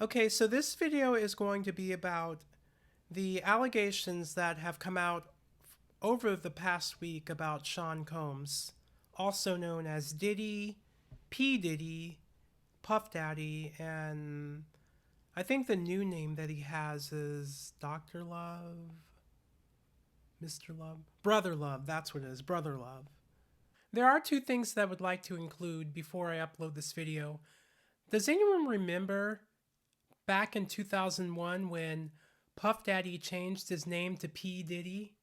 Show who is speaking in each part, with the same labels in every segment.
Speaker 1: Okay, so this video is going to be about the allegations that have come out over the past week about Sean Combs, also known as Diddy, P. Diddy, Puff Daddy, and I think the new name that he has is Dr. Love, Mr. Love, Brother Love, that's what it is, Brother Love. There are two things that I would like to include before I upload this video. Does anyone remember back in 2001 when Puff Daddy changed his name to P. Diddy?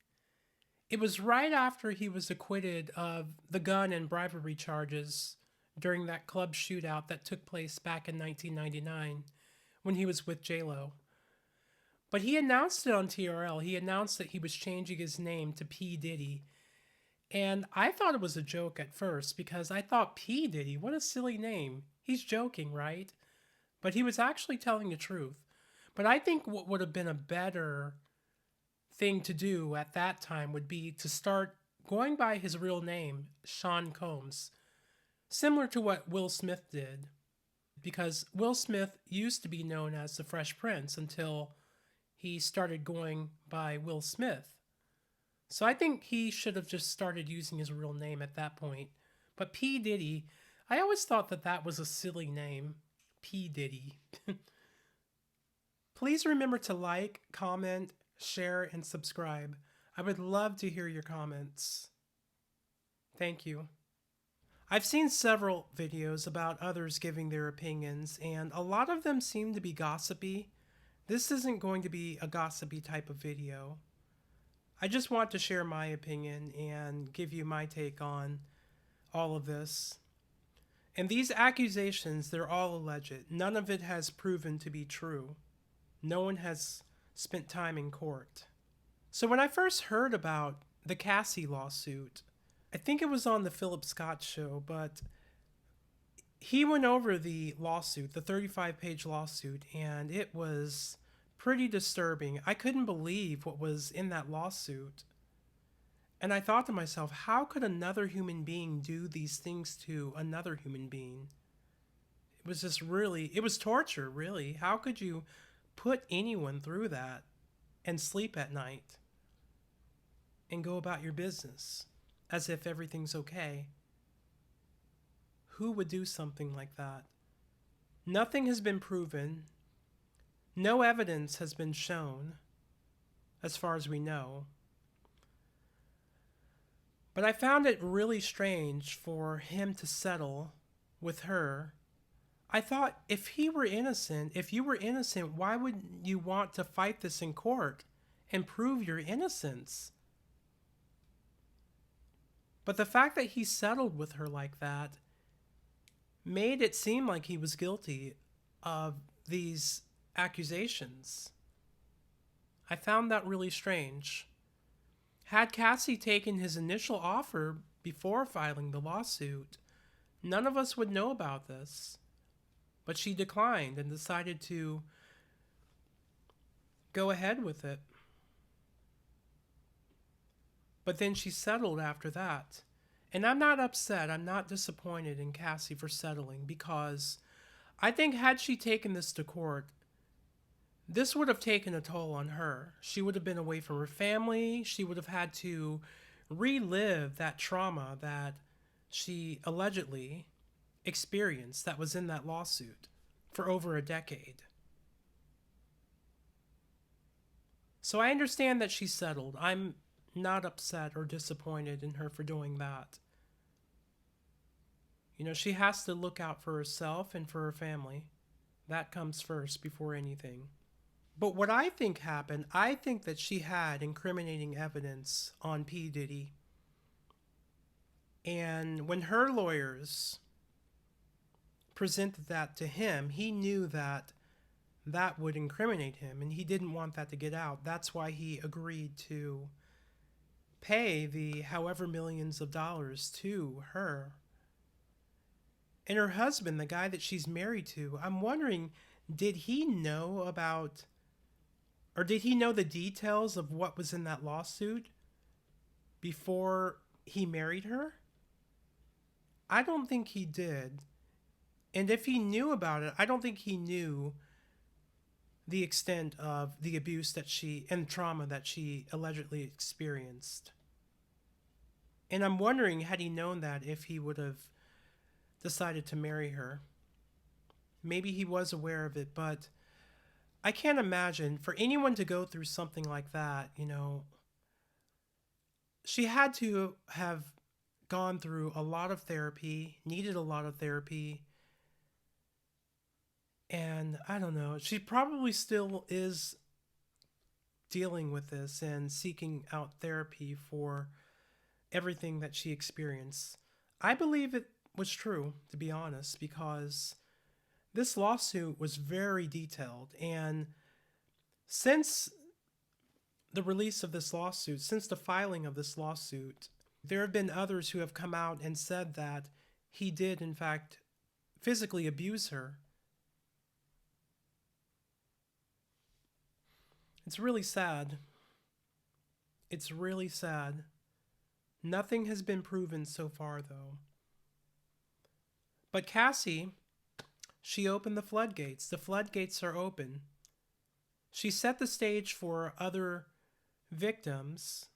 Speaker 1: It was right after he was acquitted of the gun and bribery charges during that club shootout that took place back in 1999 when he was with J-Lo. But he announced it on TRL. He announced that he was changing his name to P. Diddy. And I thought it was a joke at first because I thought P. Diddy, what a silly name. He's joking, right? But he was actually telling the truth. But I think what would have been a better thing to do at that time would be to start going by his real name, Sean Combs, similar to what Will Smith did. Because Will Smith used to be known as the Fresh Prince until he started going by Will Smith. So I think he should have just started using his real name at that point. But P. Diddy, I always thought that that was a silly name. P. Diddy. Please remember to like, comment, share, and subscribe. I would love to hear your comments. Thank you. I've seen several videos about others giving their opinions, and a lot of them seem to be gossipy. This isn't going to be a gossipy type of video. I just want to share my opinion and give you my take on all of this. And these accusations, they're all alleged. None of it has proven to be true. No one has spent time in court. So when I first heard about the Cassie lawsuit, I think it was on the Philip Scott show, but he went over the lawsuit, the 35-page lawsuit, and it was pretty disturbing. I couldn't believe what was in that lawsuit. And I thought to myself, how could another human being do these things to another human being? It was just really, it was torture, really. How could you put anyone through that and sleep at night and go about your business as if everything's okay? Who would do something like that? Nothing has been proven. No evidence has been shown, as far as we know. But I found it really strange for him to settle with her. I thought if he were innocent, if you were innocent, why would you want to fight this in court and prove your innocence? But the fact that he settled with her like that made it seem like he was guilty of these accusations. I found that really strange. Had Cassie taken his initial offer before filing the lawsuit, none of us would know about this. But she declined and decided to go ahead with it. But then she settled after that. And I'm not upset, I'm not disappointed in Cassie for settling, because I think had she taken this to court, this would have taken a toll on her. She would have been away from her family. She would have had to relive that trauma that she allegedly experienced that was in that lawsuit for over a decade. So I understand that she settled. I'm not upset or disappointed in her for doing that. You know, she has to look out for herself and for her family. That comes first before anything. But what I think happened, I think that she had incriminating evidence on P. Diddy. And when her lawyers presented that to him, he knew that that would incriminate him, and he didn't want that to get out. That's why he agreed to pay the however millions of dollars to her. And her husband, the guy that she's married to, I'm wondering, did he know about, or did he know the details of what was in that lawsuit before he married her? I don't think he did. And if he knew about it, I don't think he knew the extent of the abuse that she and trauma that she allegedly experienced. And I'm wondering, had he known that, if he would have decided to marry her. Maybe he was aware of it, but I can't imagine for anyone to go through something like that, She had to have gone through a lot of therapy, needed a lot of therapy, and I don't know, she probably still is dealing with this and seeking out therapy for everything that she experienced. I believe it was true, to be honest, because this lawsuit was very detailed. And since the release of this lawsuit, since the filing of this lawsuit, there have been others who have come out and said that he did, in fact, physically abuse her. It's really sad. It's really sad. Nothing has been proven so far, though. But Cassie, she opened the floodgates. The floodgates are open. She set the stage for other victims,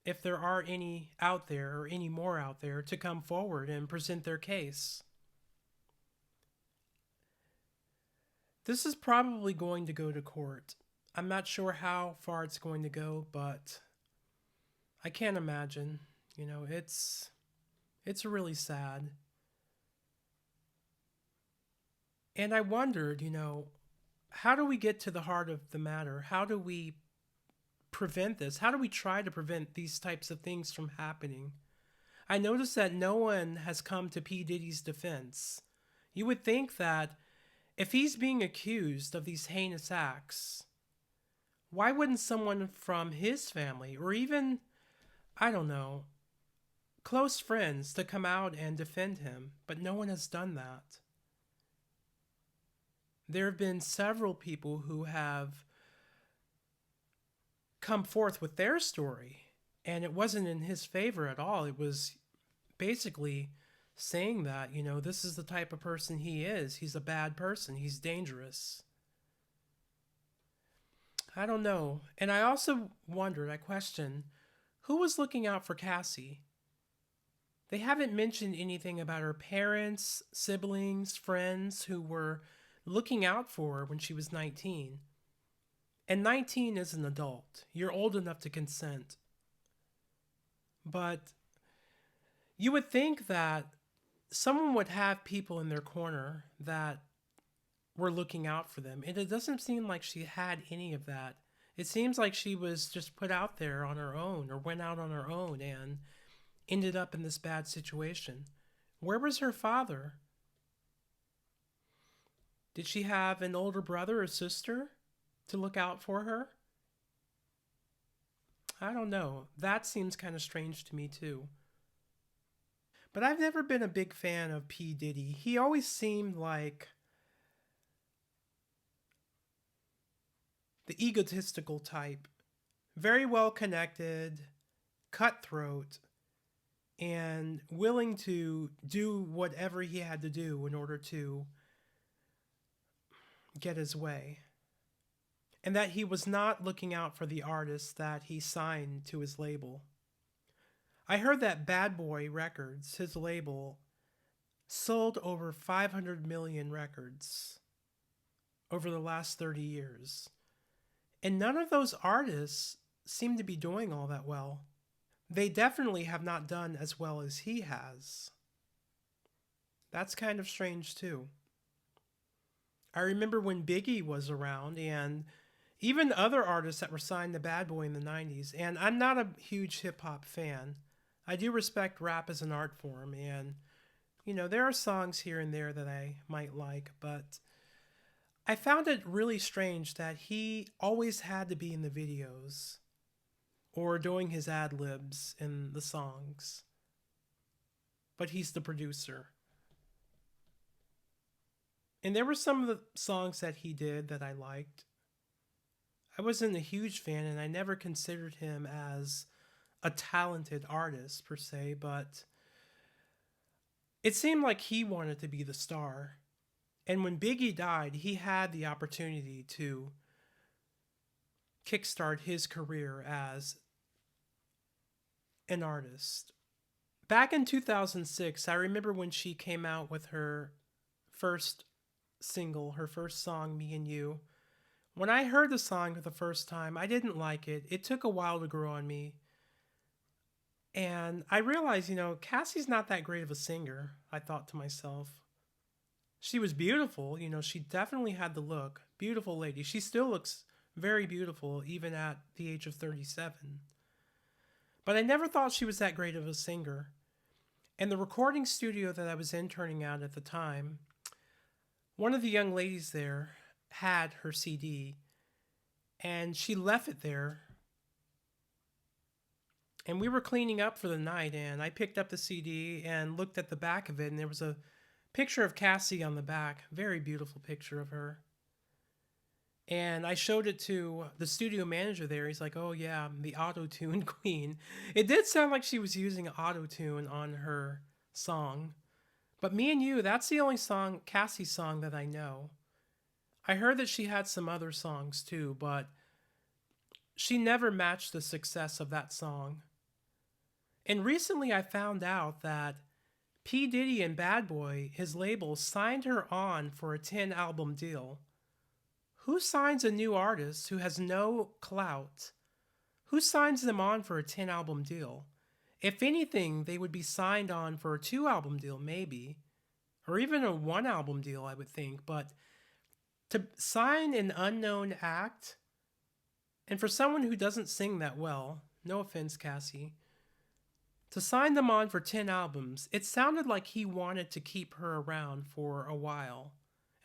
Speaker 1: if there are any out there or any more out there, to come forward and present their case. This is probably going to go to court. I'm not sure how far it's going to go, but I can't imagine. It's really sad. And I wondered, how do we get to the heart of the matter? How do we prevent this? How do we try to prevent these types of things from happening? I noticed that no one has come to P. Diddy's defense. You would think that if he's being accused of these heinous acts, why wouldn't someone from his family, or even, I don't know, close friends, to come out and defend him? But no one has done that. There have been several people who have come forth with their story, and it wasn't in his favor at all. It was basically saying that, this is the type of person he is. He's a bad person. He's dangerous. I don't know. And I also wondered, I questioned, who was looking out for Cassie? They haven't mentioned anything about her parents, siblings, friends who were looking out for her when she was 19. And 19 is an adult. You're old enough to consent. But you would think that someone would have people in their corner that were looking out for them. And it doesn't seem like she had any of that. It seems like she was just put out there on her own, or went out on her own and ended up in this bad situation. Where was her father? Did she have an older brother or sister to look out for her? I don't know. That seems kind of strange to me too. But I've never been a big fan of P. Diddy. He always seemed like the egotistical type. Very well connected, cutthroat, and willing to do whatever he had to do in order to get his way. And that he was not looking out for the artists that he signed to his label. I heard that Bad Boy Records, his label, sold over 500 million records over the last 30 years. And none of those artists seem to be doing all that well. They definitely have not done as well as he has. That's kind of strange too. I remember when Biggie was around, and even other artists that were signed to Bad Boy in the 90s. And I'm not a huge hip-hop fan. I do respect rap as an art form, and, there are songs here and there that I might like, but I found it really strange that he always had to be in the videos or doing his ad-libs in the songs. But he's the producer. And there were some of the songs that he did that I liked. I wasn't a huge fan, and I never considered him as a talented artist per se, but it seemed like he wanted to be the star. And when Biggie died, he had the opportunity to kickstart his career as an artist. Back in 2006, I remember when she came out with her first single, her first song, Me and You. When I heard the song for the first time, I didn't like it. It took a while to grow on me. And I realized, Cassie's not that great of a singer, I thought to myself. She was beautiful, she definitely had the look. Beautiful lady. She still looks very beautiful, even at the age of 37. But I never thought she was that great of a singer. And the recording studio that I was interning at the time, one of the young ladies there had her CD, and she left it there. And we were cleaning up for the night, and I picked up the CD and looked at the back of it, and there was a picture of Cassie on the back. Very beautiful picture of her. And I showed it to the studio manager there. He's like, "Oh yeah, the auto-tune queen." It did sound like she was using auto-tune on her song. But Me and You, that's the only song, Cassie's song, that I know. I heard that she had some other songs too, but she never matched the success of that song. And recently I found out that P. Diddy and Bad Boy, his label, signed her on for a 10-album deal. Who signs a new artist who has no clout? Who signs them on for a 10-album deal? If anything, they would be signed on for a 2-album deal, maybe. Or even a 1-album deal, I would think. But to sign an unknown act, and for someone who doesn't sing that well, no offense, Cassie, to sign them on for 10 albums, it sounded like he wanted to keep her around for a while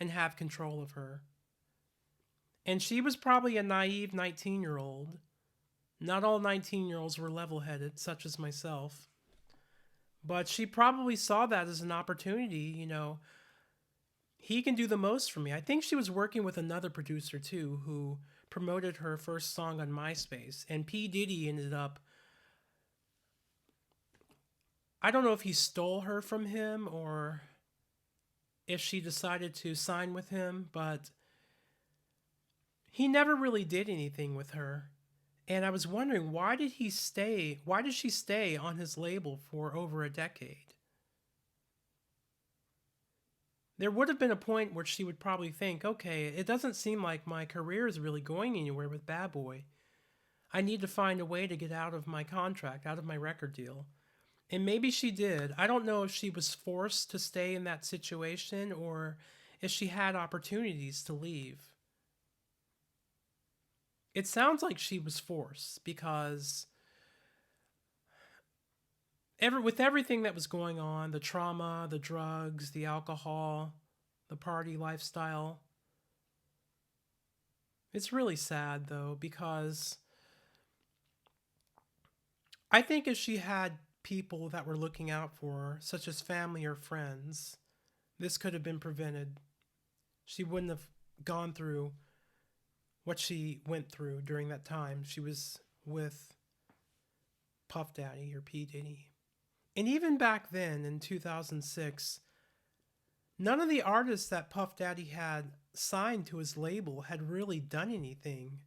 Speaker 1: and have control of her. And she was probably a naive 19-year-old. Not all 19-year-olds were level-headed, such as myself. But she probably saw that as an opportunity, He can do the most for me. I think she was working with another producer, too, who promoted her first song on MySpace. And P. Diddy ended up... I don't know if he stole her from him or if she decided to sign with him, but he never really did anything with her. And I was wondering, why did she stay on his label for over a decade? There would have been a point where she would probably think, okay, it doesn't seem like my career is really going anywhere with Bad Boy. I need to find a way to get out of my contract, out of my record deal. And maybe she did. I don't know if she was forced to stay in that situation or if she had opportunities to leave. It sounds like she was forced because with everything that was going on, the trauma, the drugs, the alcohol, the party lifestyle, it's really sad though, because I think if she had people that were looking out for her, such as family or friends, this could have been prevented. She wouldn't have gone through what she went through during that time. She was with Puff Daddy or P. Diddy. And even back then in 2006, none of the artists that Puff Daddy had signed to his label had really done anything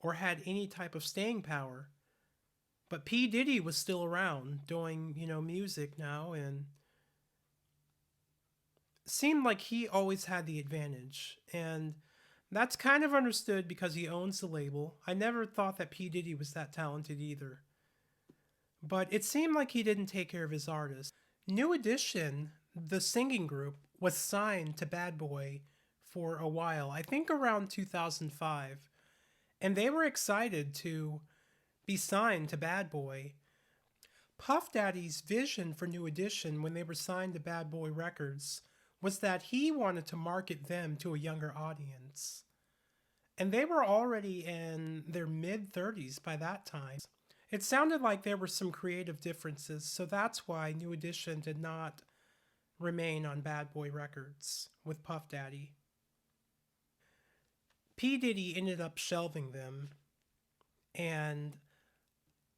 Speaker 1: or had any type of staying power. But P. Diddy was still around doing, music now, and seemed like he always had the advantage. And that's kind of understood because he owns the label. I never thought that P. Diddy was that talented either. But it seemed like he didn't take care of his artists. New Edition, the singing group, was signed to Bad Boy for a while, I think around 2005. And they were excited to be signed to Bad Boy. Puff Daddy's vision for New Edition when they were signed to Bad Boy Records was that he wanted to market them to a younger audience. And they were already in their mid-30s by that time. It sounded like there were some creative differences, so that's why New Edition did not remain on Bad Boy Records with Puff Daddy. P. Diddy ended up shelving them, and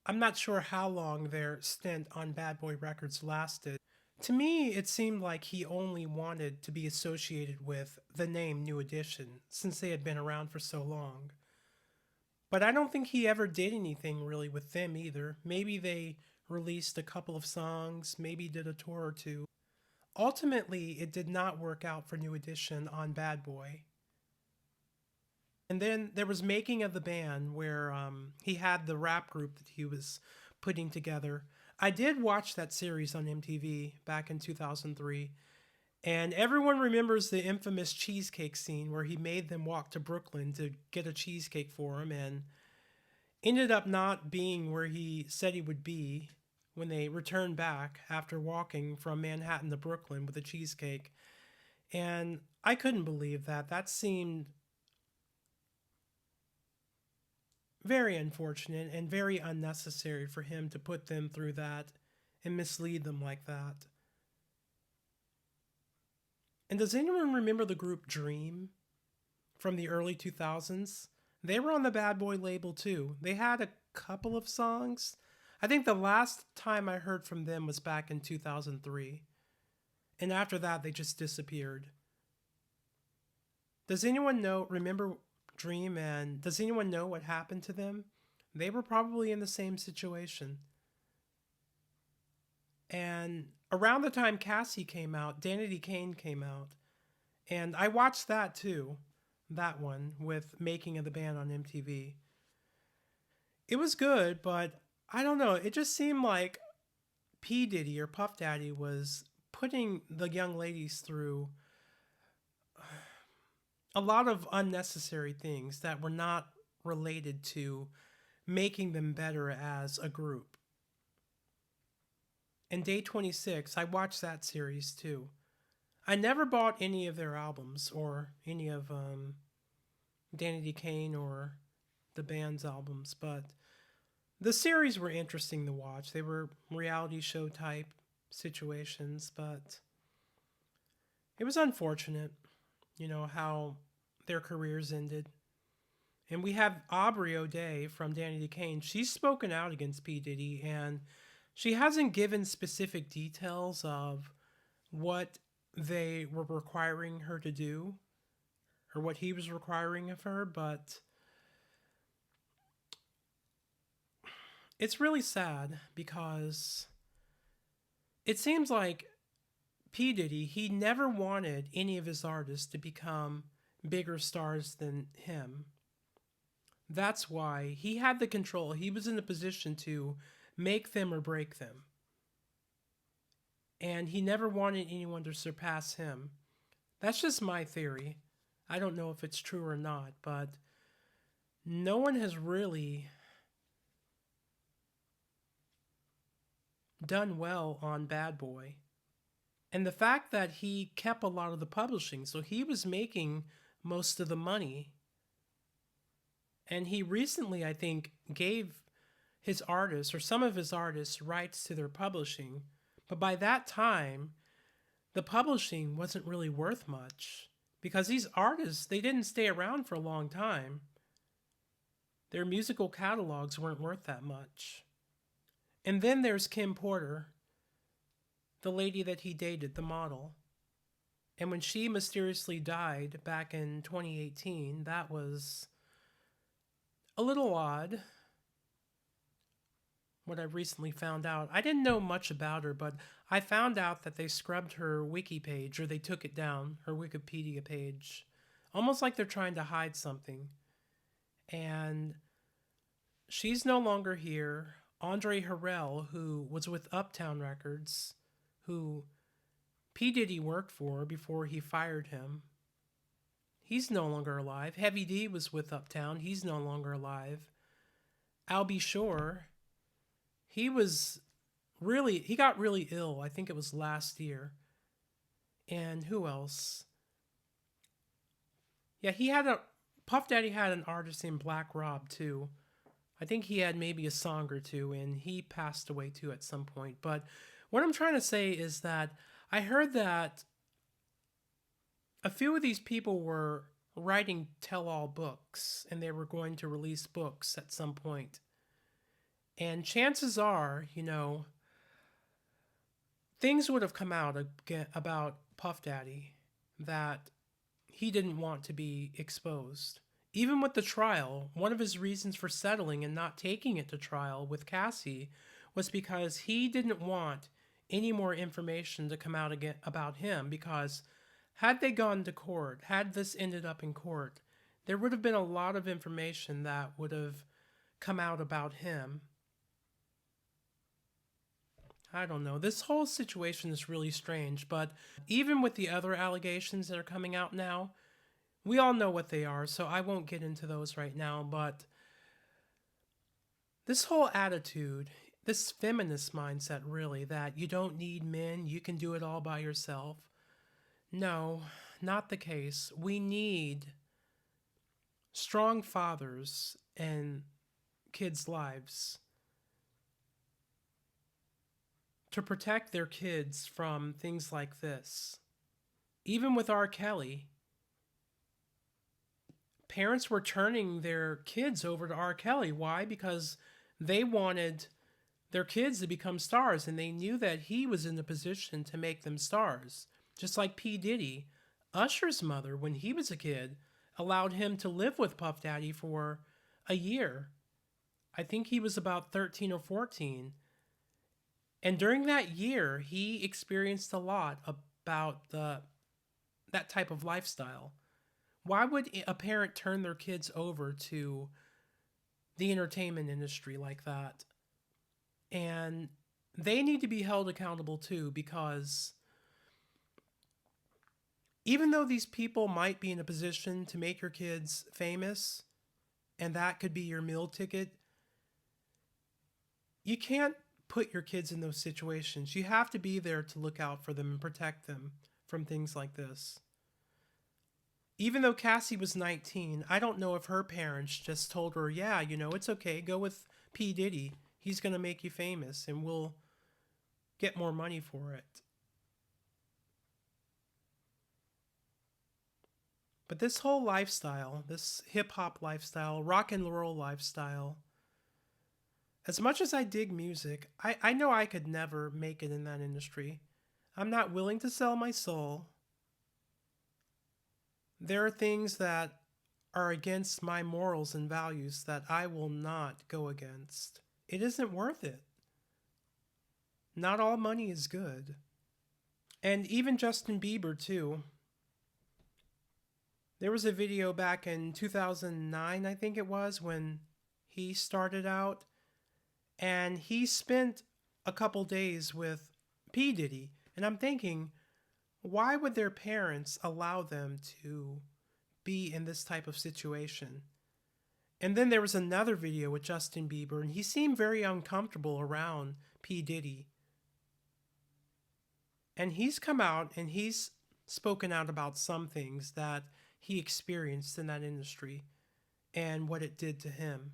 Speaker 1: I'm not sure how long their stint on Bad Boy Records lasted. To me, it seemed like he only wanted to be associated with the name New Edition since they had been around for so long. But I don't think he ever did anything really with them either. Maybe they released a couple of songs, maybe did a tour or two. Ultimately, it did not work out for New Edition on Bad Boy. And then there was Making of the Band, where he had the rap group that he was putting together. I did watch that series on MTV back in 2003, and everyone remembers the infamous cheesecake scene where he made them walk to Brooklyn to get a cheesecake for him and ended up not being where he said he would be when they returned back after walking from Manhattan to Brooklyn with a cheesecake. And I couldn't believe that. That seemed very unfortunate and very unnecessary for him to put them through that and mislead them like that. And does anyone remember the group Dream from the early 2000s? They were on the Bad Boy label too. They had a couple of songs. I think the last time I heard from them was back in 2003. And after that, they just disappeared. Does anyone remember Dream, and does anyone know what happened to them? They were probably in the same situation. And around the time Cassie came out, Danity Kane came out. And I watched that too. That one with Making of the Band on MTV. It was good, but I don't know. It just seemed like P. Diddy or Puff Daddy was putting the young ladies through a lot of unnecessary things that were not related to making them better as a group. And Day 26, I watched that series too. I never bought any of their albums or any of Danity Kane or the band's albums, but the series were interesting to watch. They were reality show type situations, but it was unfortunate, how their careers ended. And we have Aubrey O'Day from Danity Kane. She's spoken out against P. Diddy, and she hasn't given specific details of what they were requiring her to do or what he was requiring of her, but it's really sad because it seems like P. Diddy, he never wanted any of his artists to become bigger stars than him. That's why he had the control. He was in the position to make them or break them. And he never wanted anyone to surpass him. That's just my theory. I don't know if it's true or not, but no one has really done well on Bad Boy. And the fact that he kept a lot of the publishing, so he was making most of the money. And he recently, I think, gave his artists or some of his artists rights to their publishing. But by that time, the publishing wasn't really worth much because these artists, they didn't stay around for a long time. Their musical catalogs weren't worth that much. And then there's Kim Porter, the lady that he dated, the model. And when she mysteriously died back in 2018, that was a little odd. What I recently found out. I didn't know much about her, but I found out that they scrubbed her wiki page, or they took it down, her Wikipedia page. Almost like they're trying to hide something. And she's no longer here. Andre Harrell, who was with Uptown Records, who P. Diddy worked for before he fired him, he's no longer alive. Heavy D was with Uptown. He's no longer alive. Albie Shore, he got really ill. I think it was last year. And who else? Yeah, Puff Daddy had an artist named Black Rob too. I think he had maybe a song or two, and he passed away too at some point. But what I'm trying to say is that I heard that a few of these people were writing tell-all books, and they were going to release books at some point. And chances are, things would have come out about Puff Daddy that he didn't want to be exposed. Even with the trial, one of his reasons for settling and not taking it to trial with Cassie was because he didn't want any more information to come out again about him, because had they gone to court, had this ended up in court, there would have been a lot of information that would have come out about him. I don't know. This whole situation is really strange, but even with the other allegations that are coming out now, we all know what they are, so I won't get into those right now, but this whole attitude, this feminist mindset, really, that you don't need men, you can do it all by yourself. No, not the case. We need strong fathers in kids' lives to protect their kids from things like this. Even with R. Kelly, parents were turning their kids over to R. Kelly. Why? Because they wanted their kids to become stars, and they knew that he was in the position to make them stars. Just like P. Diddy, Usher's mother, when he was a kid, allowed him to live with Puff Daddy for a year. I think he was about 13 or 14. And during that year, he experienced a lot about that type of lifestyle. Why would a parent turn their kids over to the entertainment industry like that? And they need to be held accountable too, because even though these people might be in a position to make your kids famous, and that could be your meal ticket, you can't put your kids in those situations. You have to be there to look out for them and protect them from things like this. Even though Cassie was 19, I don't know if her parents just told her, yeah, it's okay, go with P. Diddy. He's going to make you famous and we'll get more money for it. But this whole lifestyle, this hip hop lifestyle, rock and roll lifestyle, as much as I dig music, I know I could never make it in that industry. I'm not willing to sell my soul. There are things that are against my morals and values that I will not go against. It isn't worth it. Not all money is good. And even Justin Bieber, too. There was a video back in 2009, I think it was, when he started out. And he spent a couple days with P. Diddy. And I'm thinking, why would their parents allow them to be in this type of situation? And then there was another video with Justin Bieber, and he seemed very uncomfortable around P. Diddy. And he's come out and he's spoken out about some things that he experienced in that industry and what it did to him.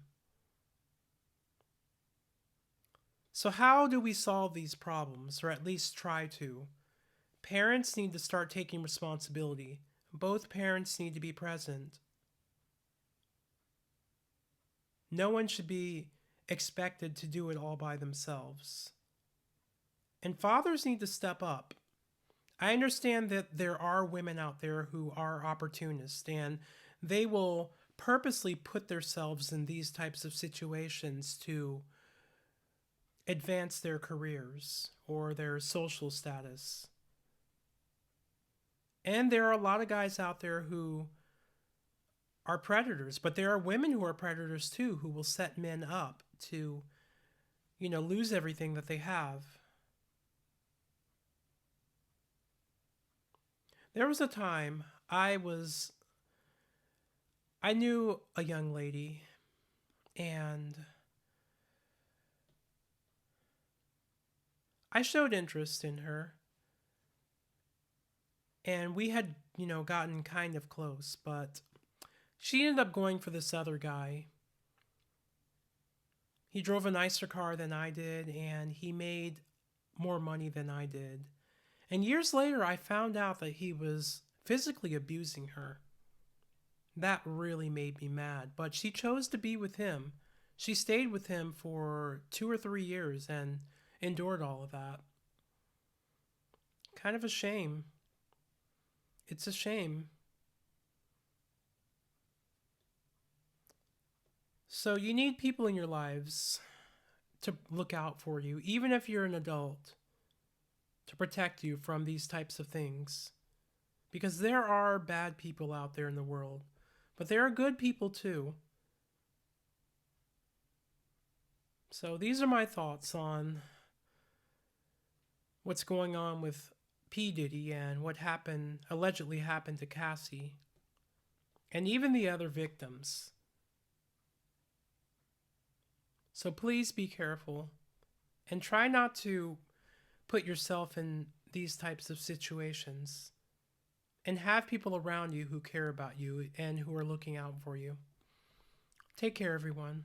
Speaker 1: So how do we solve these problems, or at least try to? Parents need to start taking responsibility. Both parents need to be present. No one should be expected to do it all by themselves. And fathers need to step up. I understand that there are women out there who are opportunists, and they will purposely put themselves in these types of situations to advance their careers or their social status. And there are a lot of guys out there who are predators, but there are women who are predators too, who will set men up to, lose everything that they have. There was a time I knew a young lady, and I showed interest in her, and we had, gotten kind of close, but she ended up going for this other guy. He drove a nicer car than I did, and he made more money than I did. And years later, I found out that he was physically abusing her. That really made me mad, but she chose to be with him. She stayed with him for 2 or 3 years and endured all of that. Kind of a shame. It's a shame. So you need people in your lives to look out for you, even if you're an adult, to protect you from these types of things. Because there are bad people out there in the world, but there are good people too. So these are my thoughts on what's going on with P. Diddy and what allegedly happened to Cassie, and even the other victims. So please be careful and try not to put yourself in these types of situations, and have people around you who care about you and who are looking out for you. Take care, everyone.